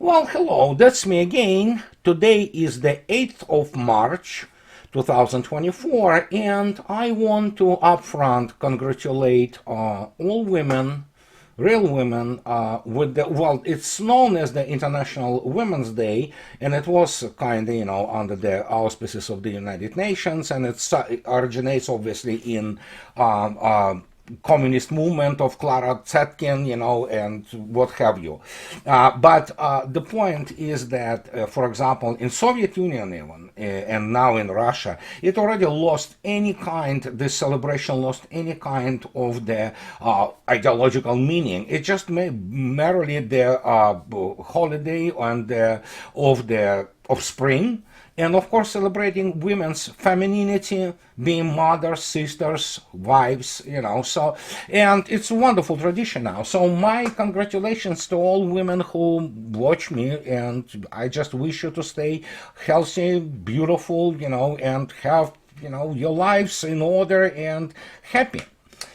Well, hello, that's me again. Today is the 8th of March 2024, and I want to upfront congratulate all women, real women, with the, well, it's known as the International Women's Day, and it was kind of, under the auspices of the United Nations, and it originates obviously in communist movement of Clara Zetkin, and what have you. But the point is that, for example, in Soviet Union even, and now in Russia, it already lost any kind, this celebration lost any kind of the ideological meaning. It just merely the holiday and of spring, and of course celebrating women's femininity, being mothers, sisters, wives, so, and it's a wonderful tradition now. So my congratulations to all women who watch me, and I just wish you to stay healthy, beautiful, and have, your lives in order and happy.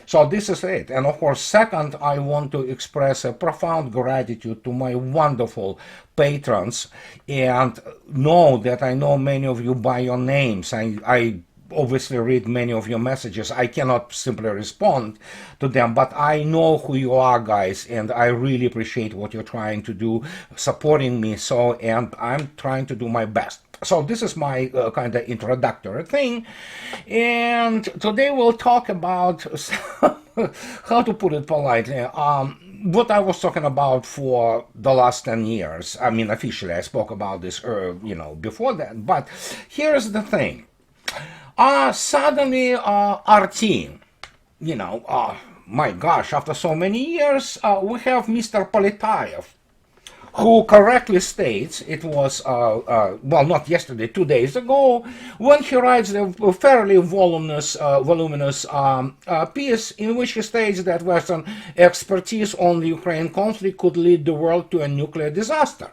So this is it. And of course, second, I want to express a profound gratitude to my wonderful patrons, and know that I know many of you by your names. I obviously read many of your messages. I cannot simply respond to them, but I know who you are, guys, and I really appreciate what you're trying to do, supporting me. So, and I'm trying to do my best. So this is my kind of introductory thing, and today we'll talk about how to put it politely, what I was talking about for the last 10 years. I mean, officially I spoke about this before that, but here's the thing. Suddenly RT, my gosh, after so many years, we have Mr. Poletayev, who correctly states, it was, well, not yesterday, 2 days ago, when he writes a fairly voluminous piece in which he states that Western expertise on the Ukraine conflict could lead the world to a nuclear disaster.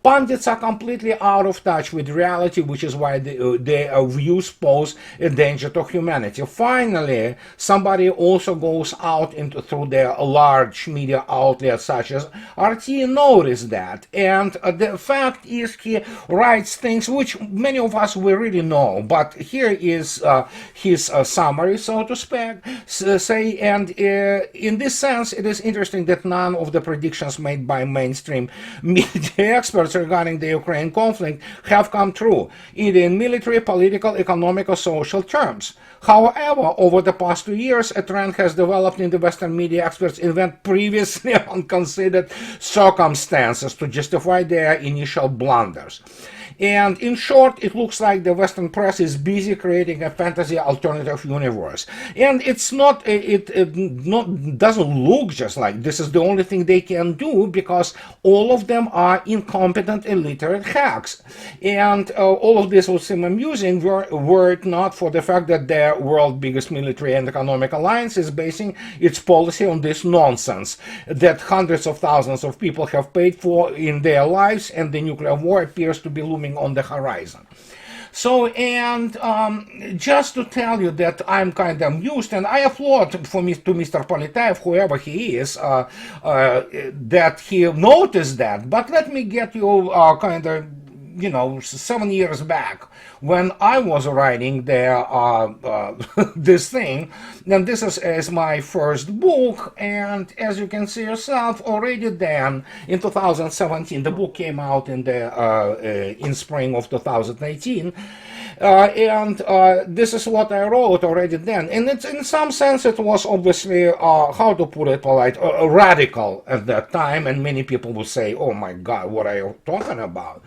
Pundits are completely out of touch with reality, which is why their views pose a danger to humanity. Finally, somebody also goes out through their large media outlets such as RT noticed that. And the fact is, he writes things which many of us will really know. But here is his summary, so to speak. And in this sense, it is interesting that none of the predictions made by mainstream media experts regarding the Ukraine conflict have come true, either in military, political, economic, or social terms. However, over the past 2 years, a trend has developed in the Western media. Experts invent previously unconsidered circumstances to justify their initial blunders. And in short, it looks like the Western press is busy creating a fantasy alternative universe. And it's not, it doesn't look just like this is the only thing they can do, because all of them are incompetent, illiterate hacks. And all of this would seem amusing were it not for the fact that the world's biggest military and economic alliance is basing its policy on this nonsense that hundreds of thousands of people have paid for in their lives, and the nuclear war appears to be looming on the horizon. So, and just to tell you that I'm kind of amused, and I applaud to Mr. Poletayev, whoever he is, that he noticed that. But let me get you kind of 7 years back, when I was writing this thing, and this is my first book, and as you can see yourself, already then in 2017, the book came out in spring of 2018. And this is what I wrote already then. And it's, in some sense, it was obviously, how to put it polite, radical at that time. And many people will say, oh my God, what are you talking about?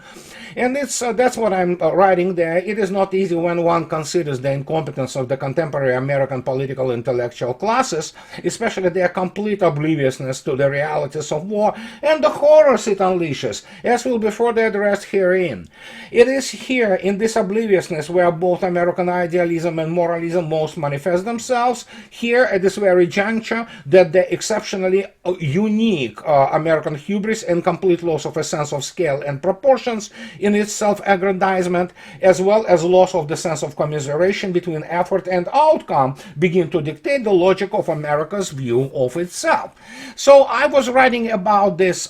And that's what I'm writing there. It is not easy when one considers the incompetence of the contemporary American political intellectual classes, especially their complete obliviousness to the realities of war and the horrors it unleashes, as will be further addressed herein. It is here, in this obliviousness, areas where both American idealism and moralism most manifest themselves. Here, at this very juncture, that the exceptionally unique American hubris and complete loss of a sense of scale and proportions in its self-aggrandizement, as well as loss of the sense of commiseration between effort and outcome, begin to dictate the logic of America's view of itself. So I was writing about this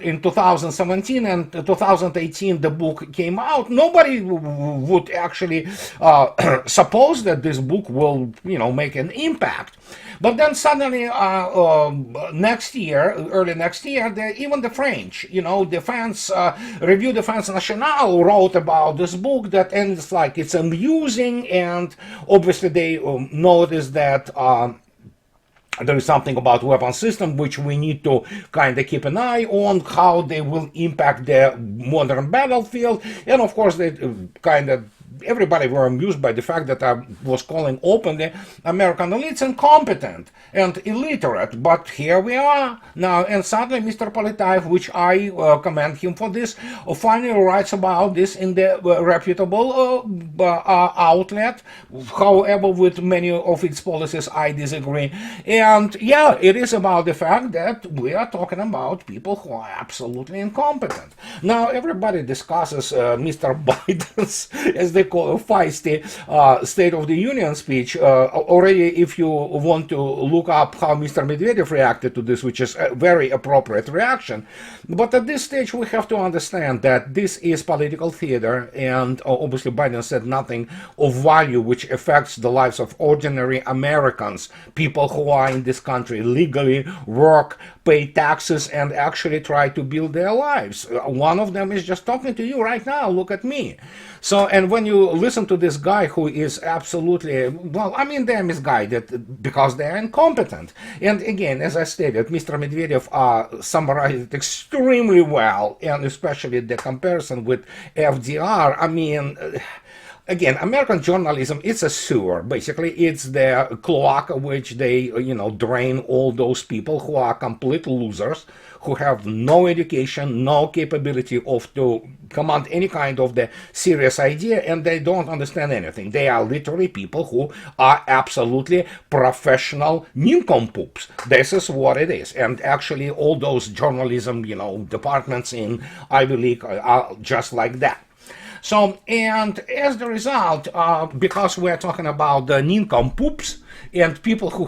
in 2017, and 2018 the book came out. Nobody would actually suppose that this book will, make an impact. But then suddenly, next year, early next year, even the French, Defense Revue Defense Nationale wrote about this book and it's like it's amusing, and obviously they noticed that. There is something about weapon system which we need to kind of keep an eye on, how they will impact the modern battlefield, and of course they everybody were amused by the fact that I was calling openly American elites incompetent and illiterate. But here we are now, and suddenly Mr. Politaev, which I commend him for this, finally writes about this in the reputable outlet. However, with many of its policies I disagree. And yeah, it is about the fact that we are talking about people who are absolutely incompetent. Now, everybody discusses Mr. Biden's, as they call it, feisty State of the Union speech. Already, if you want to look up how Mr. Medvedev reacted to this, which is a very appropriate reaction. But at this stage, we have to understand that this is political theater, and obviously Biden said nothing of value which affects the lives of ordinary Americans, people who are in this country legally, work, pay taxes, and actually try to build their lives. One of them is just talking to you right now. Look at me. So, and when you listen to this guy who is absolutely, well, I mean, they're misguided because they're incompetent. And again, as I stated, Mr. Medvedev summarized it extremely well, and especially the comparison with FDR. I mean, again, American journalism, it's a sewer. Basically, it's the cloaca which they, drain all those people who are complete losers, who have no education, no capability of to command any kind of the serious idea, and they don't understand anything. They are literally people who are absolutely professional nincompoops. This is what it is. And actually, all those journalism, departments in Ivy League are just like that. So, and as the result, because we're talking about the nincompoops and people who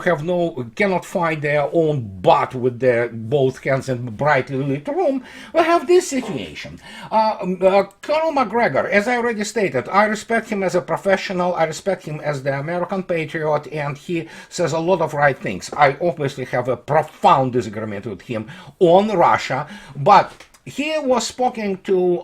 cannot find their own butt with their both hands in brightly lit room, we have this situation. Colonel McGregor, as I already stated, I respect him as a professional, I respect him as the American patriot, and he says a lot of right things. I obviously have a profound disagreement with him on Russia, but he was speaking to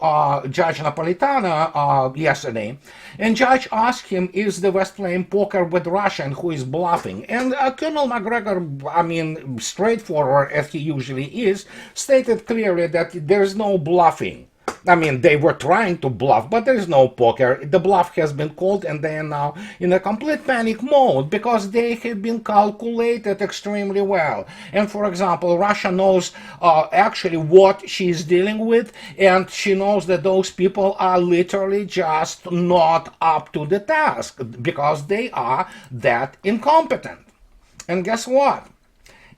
Judge Napolitano yesterday, and Judge asked him, is the West playing poker with Russia and who is bluffing? And Colonel McGregor, I mean, straightforward as he usually is, stated clearly that there is no bluffing. I mean, they were trying to bluff, but there is no poker. The bluff has been called, and they are now in a complete panic mode because they have been calculated extremely well. And for example, Russia knows actually what she's dealing with, and she knows that those people are literally just not up to the task because they are that incompetent. And guess what?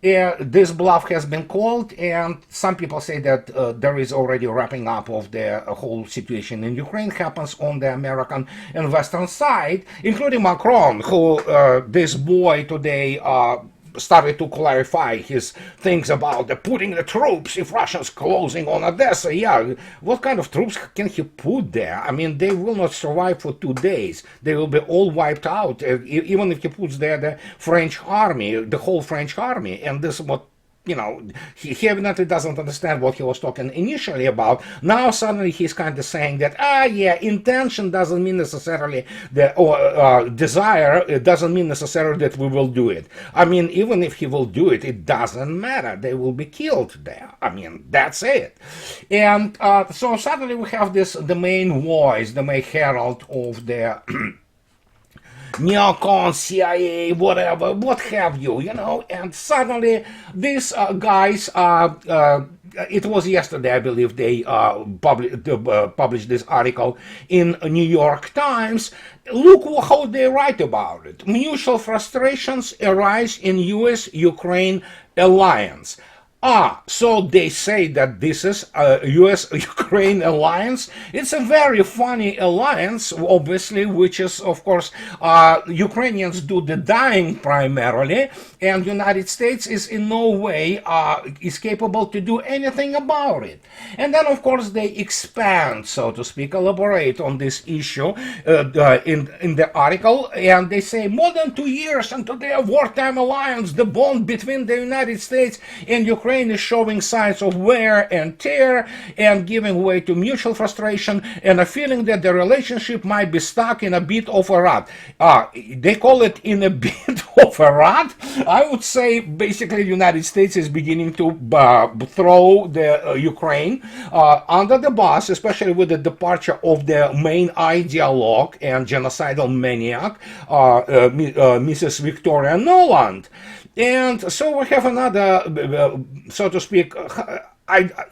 This bluff has been called, and some people say that there is already wrapping up of the whole situation in Ukraine happens on the American and Western side, including Macron, who this boy today started to clarify his things about putting the troops if Russia's closing on Odessa. Yeah, what kind of troops can he put there? I mean, they will not survive for 2 days. They will be all wiped out, even if he puts there the French army, the whole French army. And this is what, he evidently doesn't understand what he was talking initially about. Now suddenly he's kind of saying that, intention doesn't mean necessarily desire, it doesn't mean necessarily that we will do it. I mean, even if he will do it, it doesn't matter. They will be killed there. I mean, that's it. And so suddenly we have the main voice, the main herald of the neocon, CIA, whatever, what have you, and suddenly these guys are it was yesterday, I believe, they published this article in New York Times. Look how they write about it. Mutual frustrations arise in U.S.-Ukraine alliance. So they say that this is a US-Ukraine alliance. It's a very funny alliance, obviously, which is, of course, Ukrainians do the dying primarily, and United States is in no way is capable to do anything about it. And then, of course, they expand, so to speak, elaborate on this issue in the article, and they say more than 2 years into their wartime alliance, the bond between the United States and Ukraine is showing signs of wear and tear and giving way to mutual frustration and a feeling that the relationship might be stuck in a bit of a rut. They call it in a bit of a rut. I would say basically the United States is beginning to throw the Ukraine under the bus, especially with the departure of the main ideologue and genocidal maniac, Mrs. Victoria Nuland. And so we have another, so to speak,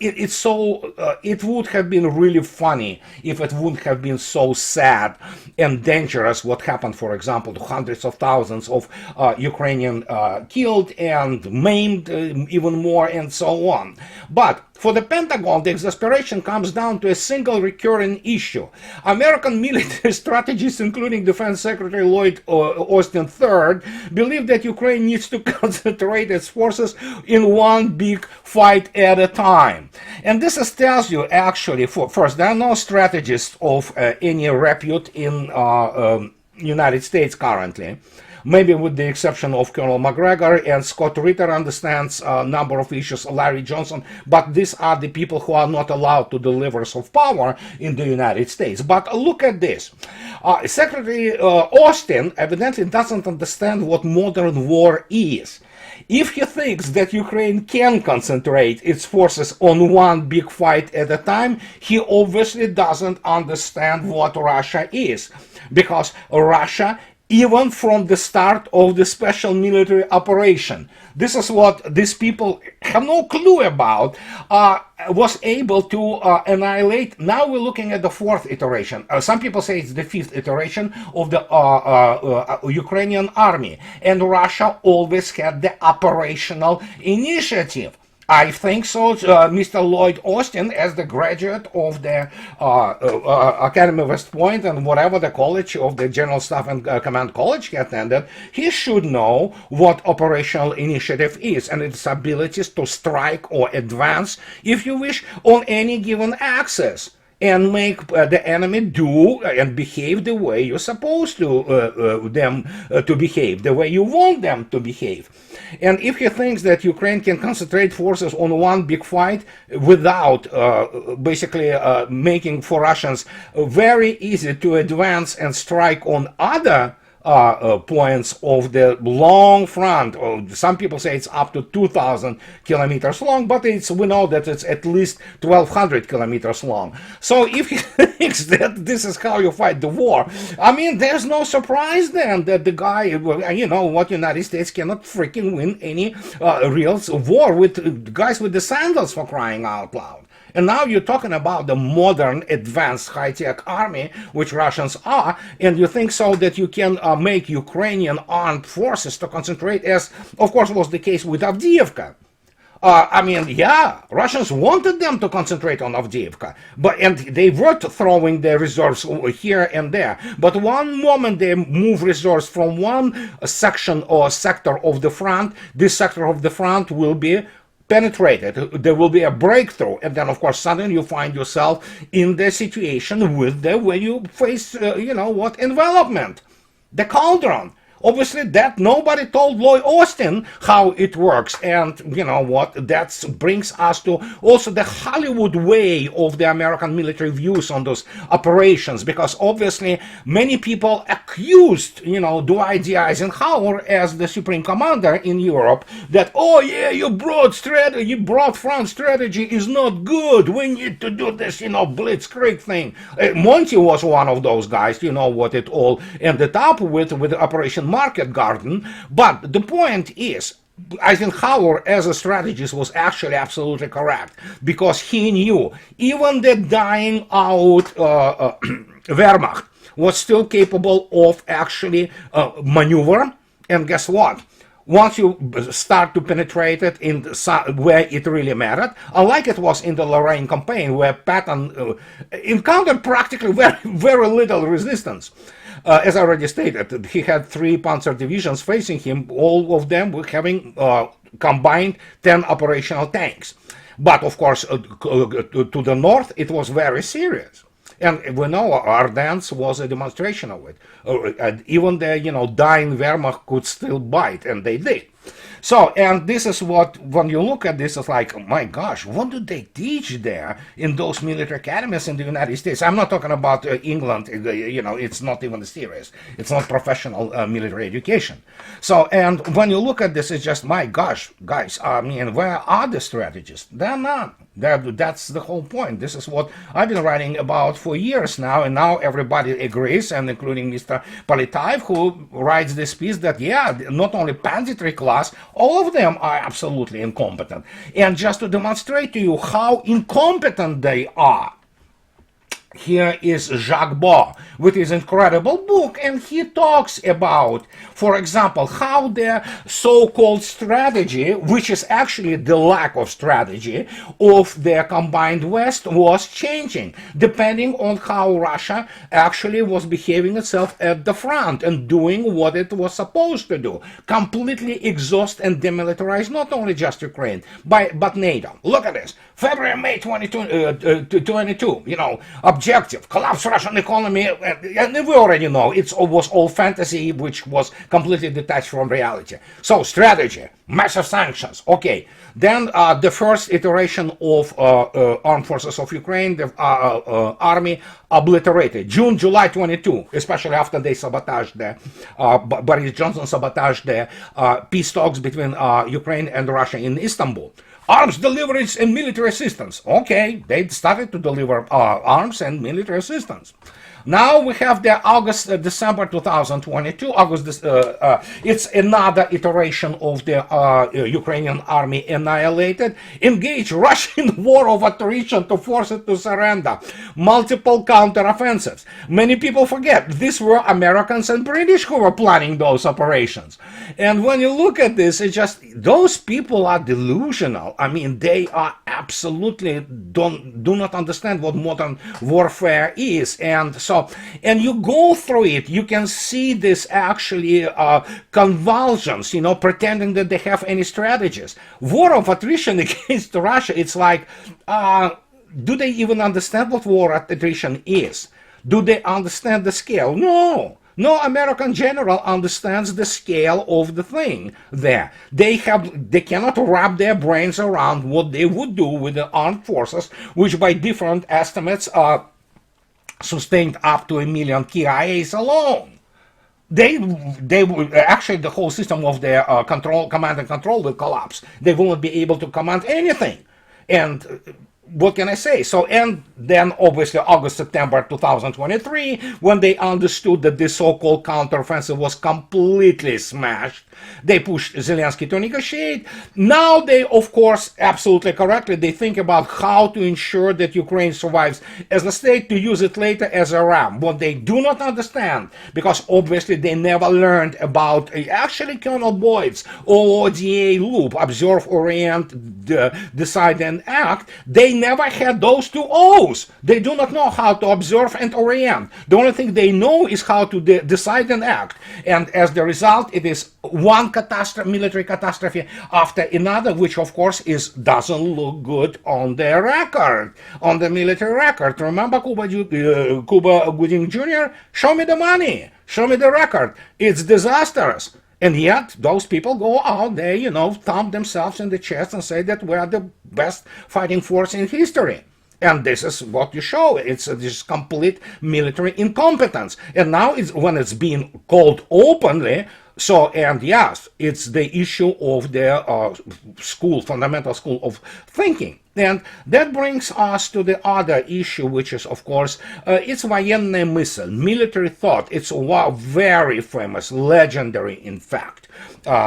it would have been really funny if it wouldn't have been so sad and dangerous what happened, for example, to hundreds of thousands of Ukrainian killed and maimed, even more, and so on. But for the Pentagon, the exasperation comes down to a single recurring issue. American military strategists, including Defense Secretary Lloyd Austin III, believe that Ukraine needs to concentrate its forces in one big fight at a time. And this tells you, actually, first, there are no strategists of any repute in United States currently. Maybe with the exception of Colonel McGregor, and Scott Ritter understands a number of issues, Larry Johnson, but these are the people who are not allowed to deliver soft power in the United States. But look at this. Secretary Austin evidently doesn't understand what modern war is. If he thinks that Ukraine can concentrate its forces on one big fight at a time, he obviously doesn't understand what Russia is. Because Russia, even from the start of the special military operation, this is what these people have no clue about, was able to annihilate. Now we're looking at the fourth iteration. Some people say it's the fifth iteration of the Ukrainian army. And Russia always had the operational initiative. I think so. Mr. Lloyd Austin, as the graduate of the Academy of West Point and whatever the college of the General Staff and Command College he attended, he should know what operational initiative is and its abilities to strike or advance, if you wish, on any given axis and make the enemy do and behave the way you're supposed to them to behave, the way you want them to behave. And if he thinks that Ukraine can concentrate forces on one big fight without basically making for Russians very easy to advance and strike on other points of the long front. Some people say it's up to 2,000 kilometers long, but we know that it's at least 1,200 kilometers long. So if he thinks that this is how you fight the war, I mean, there's no surprise then that the guy, you know what, United States cannot freaking win any real war with guys with the sandals, for crying out loud. And now you're talking about the modern, advanced, high-tech army, which Russians are, and you think so that you can make Ukrainian armed forces to concentrate, as, of course, was the case with Avdiivka. I mean, yeah, Russians wanted them to concentrate on Avdiivka, and they were throwing their reserves here and there. But one moment they move reserves from one section or sector of the front, this sector of the front will be penetrated, there will be a breakthrough, and then of course suddenly you find yourself in the situation with the when you face envelopment, the cauldron. Obviously, that nobody told Lloyd Austin how it works, and you know what? That brings us to also the Hollywood way of the American military views on those operations, because obviously many people accused, Dwight D. Eisenhower as the supreme commander in Europe that, oh yeah, your broad front strategy is not good. We need to do this, blitzkrieg thing. Monty was one of those guys. You know what it all ended up with Operation Market Garden. But the point is, I think Hauer, as a strategist, was actually absolutely correct because he knew even the dying out Wehrmacht was still capable of actually maneuver. And guess what? Once you start to penetrate it in where it really mattered, unlike it was in the Lorraine campaign, where Patton encountered practically very little resistance. As I already stated, he had 3 panzer divisions facing him, all of them having combined 10 operational tanks. But of course, to the north, it was very serious. And we know Ardennes was a demonstration of it. Even the dying Wehrmacht could still bite, and they did. So, and this is what, when you look at this, it's like, oh my gosh, what do they teach there in those military academies in the United States? I'm not talking about England, it's not even serious. It's not professional military education. So, and when you look at this, it's just, my gosh, guys, I mean, where are the strategists? They're not. That's the whole point. This is what I've been writing about for years now, and now everybody agrees, and including Mr. Politaev, who writes this piece that, yeah, not only Panzertri class, all of them are absolutely incompetent. And just to demonstrate to you how incompetent they are, here is Jacques Beau with his incredible book, and he talks about, for example, how their so-called strategy, which is actually the lack of strategy of their combined West, was changing, depending on how Russia actually was behaving itself at the front and doing what it was supposed to do. Completely exhaust and demilitarize not only just Ukraine, but NATO. Look at this. February, May 22, objective, collapse Russian economy, and we already know it was all fantasy, which was completely detached from reality. So strategy, massive sanctions, okay. Then the first iteration of armed forces of Ukraine, the army obliterated. June, July 22, especially after they sabotaged Boris Johnson sabotaged the peace talks between Ukraine and Russia in Istanbul. Arms deliveries and military assistance. Okay, they started to deliver arms and military assistance. Now we have the December 2022. It's another iteration of the Ukrainian army annihilated. Engage Russian war of attrition to force it to surrender. Multiple counteroffensives. Many people forget these were Americans and British who were planning those operations. And when you look at this, it's just those people are delusional. I mean, they are absolutely do not understand what modern warfare is. And you go through it, you can see this actually convulsions, pretending that they have any strategies. War of attrition against Russia, it's like, do they even understand what war of attrition is? Do they understand the scale? No. No American general understands the scale of the thing there. They cannot wrap their brains around what they would do with the armed forces, which by different estimates are sustained up to 1 million KIAs alone. They actually, the whole system of their command and control will collapse. They won't be able to command anything. And what can I say? So, and then obviously August, September 2023, when they understood that this so-called counteroffensive was completely smashed, they pushed Zelensky to negotiate. Now they, of course, absolutely correctly, they think about how to ensure that Ukraine survives as a state to use it later as a ram. What they do not understand, because obviously they never learned about actually Colonel Boyd's OODA loop, observe, orient, decide and act. They never had those two O's. They do not know how to observe and orient. The only thing they know is how to decide and act. And as the result, it is one military catastrophe after another, which of course doesn't look good on their record, on the military record. Remember Cuba Gooding Jr.? Show me the money, show me the record. It's disastrous. And yet, those people go out there, thump themselves in the chest and say that we are the best fighting force in history. And this is what you show. It's this complete military incompetence. And now, when it's being called openly, and yes, it's the issue of their fundamental school of thinking. And that brings us to the other issue, which is, of course, it's военная мысль, military thought. It's a very famous, legendary, in fact,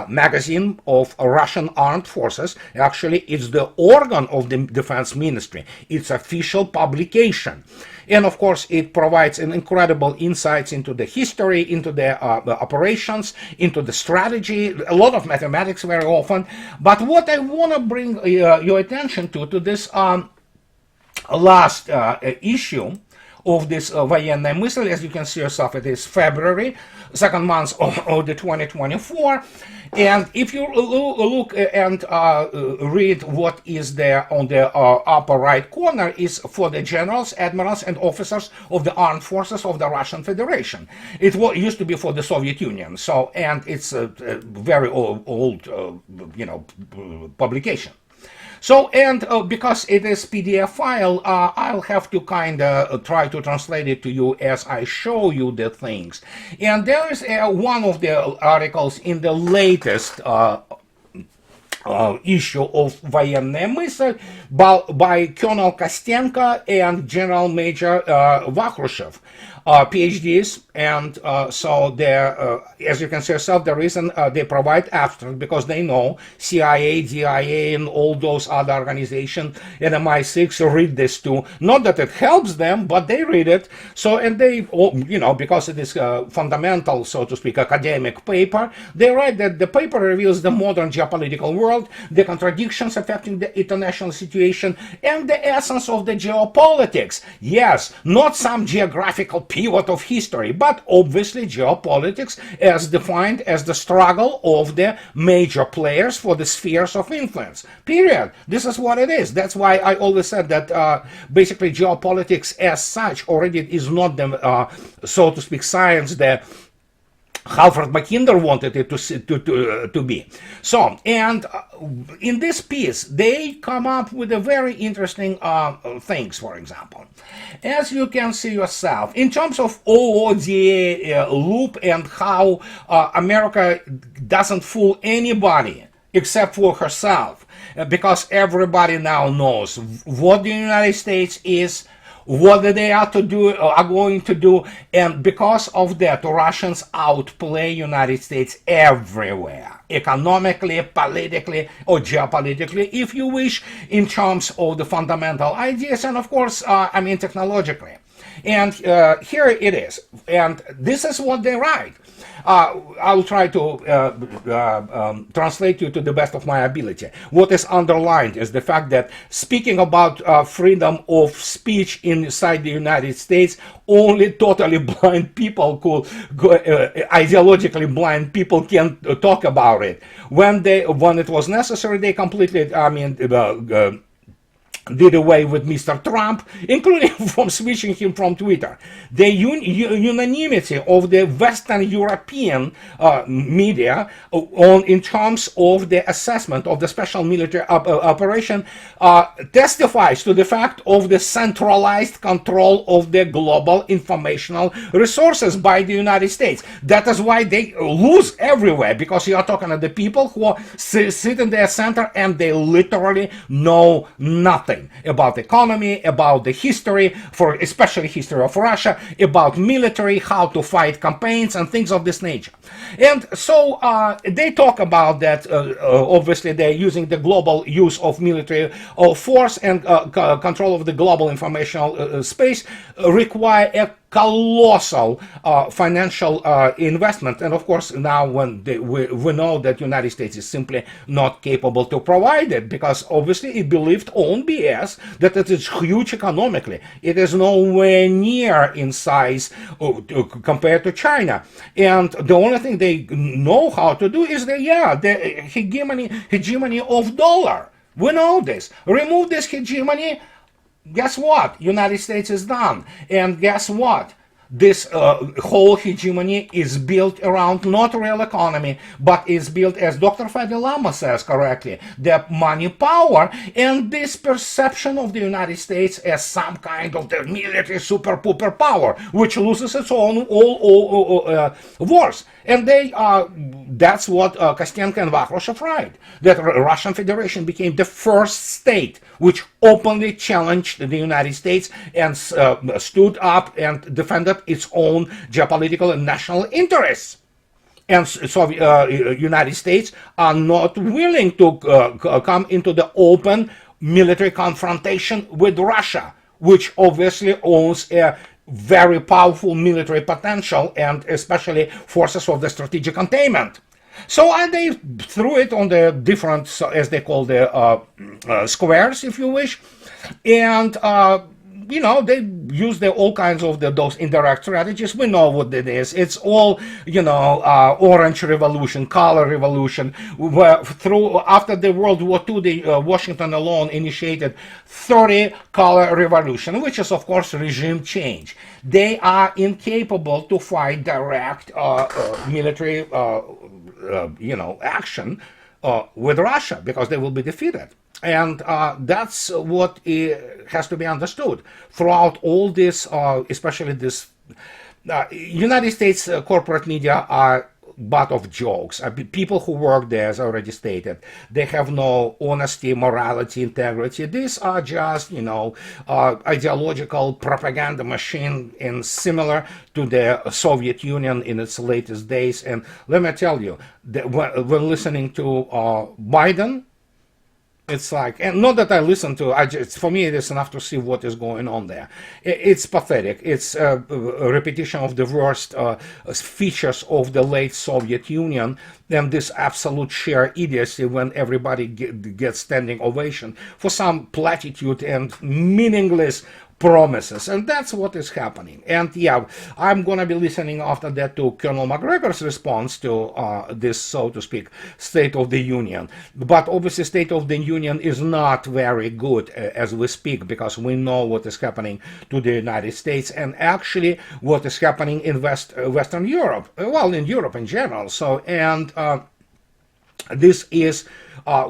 magazine of Russian armed forces. Actually, it's the organ of the defense ministry. It's official publication. And of course, it provides an incredible insights into the history, into the operations, into the strategy, a lot of mathematics very often. But what I want to bring your attention to this last issue of this военная мысль, as you can see yourself, it is February, second month of the 2024. And if you look and read what is there on the upper right corner is for the generals, admirals, and officers of the armed forces of the Russian Federation. It used to be for the Soviet Union, so, and it's a very old publication. So, and because it is PDF file, I'll have to kind of try to translate it to you as I show you the things. And there is one of the articles in the latest issue of военная мысль by Colonel Kostenko and General Major Vakrushev, PhDs, and so there, as you can see yourself, the reason they provide abstract because they know CIA, DIA, and all those other organizations and MI6 read this too. Not that it helps them, but they read it. So, and they, because it is fundamental, so to speak, academic paper, they write that the paper reveals the modern geopolitical world, the contradictions affecting the international situation, and the essence of the geopolitics. Yes, not some geographical pivot of history, but obviously geopolitics as defined as the struggle of the major players for the spheres of influence. Period. This is what it is. That's why I always said that basically geopolitics as such already is not the, so to speak, science that Halford Mackinder wanted it to be. So, and in this piece, they come up with a very interesting things, for example. As you can see yourself, in terms of OODA loop and how America doesn't fool anybody except for herself, because everybody now knows what the United States is, what they are going to do, and because of that, Russians outplay United States everywhere, economically, politically, or geopolitically, if you wish, in terms of the fundamental ideas, and of course, technologically. And here it is, and this is what they write. I'll try to translate you to the best of my ability. What is underlined is the fact that speaking about freedom of speech inside the United States, only totally blind people ideologically blind people can talk about it. When it was necessary, they completely, did away with Mr. Trump, including from switching him from Twitter. The unanimity of the Western European media in terms of the assessment of the special military operation testifies to the fact of the centralized control of the global informational resources by the United States. That is why they lose everywhere, because you are talking to the people who sit in their center and they literally know nothing about economy, about the history, especially history of Russia, about military, how to fight campaigns and things of this nature. And so they talk about that, obviously they're using the global use of military force and control of the global informational space require a colossal financial investment, and of course now when we know that United States is simply not capable to provide it, because obviously it believed on BS that it is huge economically. It is nowhere near in size compared to China, and the only thing they know how to do is the hegemony of dollar. We know this. Remove this hegemony, guess what? United States is done. And guess what? This whole hegemony is built around not real economy, but is built, as Dr. Fadi Lama says correctly, the money power and this perception of the United States as some kind of the military super pooper power, which loses its own all wars. And they That's what Kostenko and Vakrushev write, that Russian Federation became the first state which openly challenged the United States and stood up and defended its own geopolitical and national interests. And so United States are not willing to come into the open military confrontation with Russia, which obviously owns a very powerful military potential and especially forces of the strategic containment. So they threw it on the different, as they call the squares, if you wish, and they use all kinds of those indirect strategies. We know what it is. It's all, orange revolution, color revolution. After the World War II, Washington alone initiated 30 color revolution, which is, of course, regime change. They are incapable to fight direct military, action with Russia because they will be defeated. And that's what has to be understood throughout all this, especially this. United States corporate media are butt of jokes. People who work there, as already stated, they have no honesty, morality, integrity. These are just, ideological propaganda machine and similar to the Soviet Union in its latest days. And let me tell you, when listening to Biden, it's like, and not that I listen to, for me it is enough to see what is going on there. It's pathetic. It's a repetition of the worst features of the late Soviet Union, and this absolute sheer idiocy when everybody gets standing ovation for some platitude and meaningless promises. And that's what is happening. And yeah, I'm going to be listening after that to Colonel McGregor's response to this, so to speak, State of the Union. But obviously State of the Union is not very good as we speak, because we know what is happening to the United States and actually what is happening in Western Europe, well, in Europe in general. So, and this is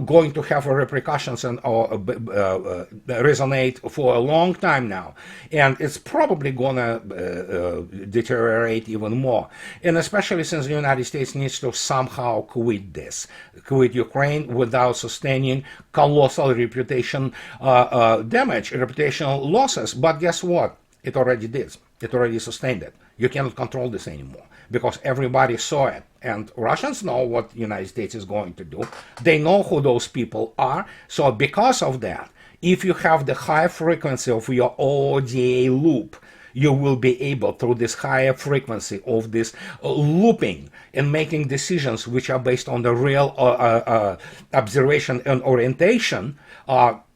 going to have repercussions and resonate for a long time now, and it's probably going to deteriorate even more, and especially since the United States needs to somehow quit Ukraine without sustaining colossal reputation damage, reputational losses. But guess what? It already did. It already sustained it. You cannot control this anymore because everybody saw it. And Russians know what the United States is going to do. They know who those people are. So because of that, if you have the high frequency of your ODA loop, you will be able, through this higher frequency of this looping and making decisions which are based on the real observation and orientation,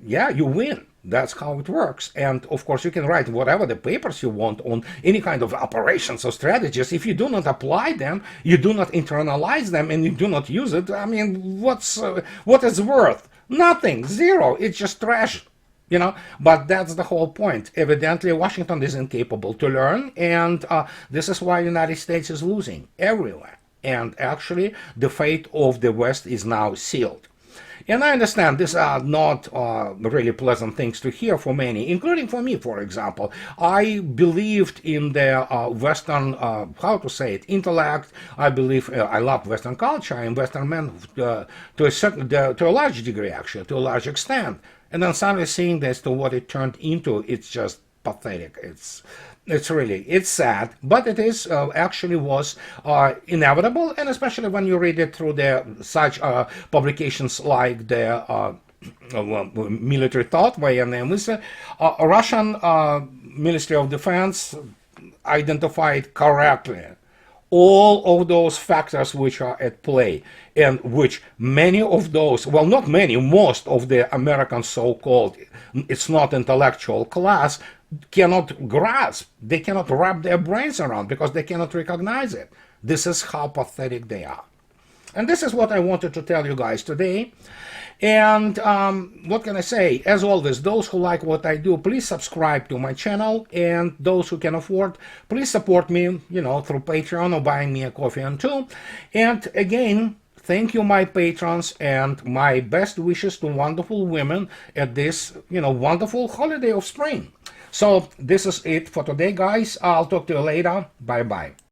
you win. That's how it works. And of course, you can write whatever the papers you want on any kind of operations or strategies. If you do not apply them, you do not internalize them, and you do not use it, I mean, what is worth? Nothing, zero. It's just trash. But that's the whole point. Evidently, Washington is incapable to learn, and this is why the United States is losing everywhere. And actually, the fate of the West is now sealed. And I understand these are not really pleasant things to hear for many, including for me, for example. I believed in the Western, intellect. I believe I love Western culture and Western men to a large degree, actually, to a large extent. And then suddenly seeing this to what it turned into, it's just pathetic. It's sad, but it is actually was inevitable, and especially when you read it through such publications like the Military Thought by Russian Ministry of Defense identified correctly all of those factors which are at play, and which many of those, well, not many, most of the American so-called, it's not intellectual class, cannot grasp. They cannot wrap their brains around because they cannot recognize it. This is how pathetic they are. And this is what I wanted to tell you guys today. And what can I say? As always, those who like what I do, please subscribe to my channel. And those who can afford, please support me, through Patreon or buying me a coffee and two. And again, thank you, my patrons, and my best wishes to wonderful women at this, wonderful holiday of spring. So this is it for today, guys. I'll talk to you later. Bye-bye.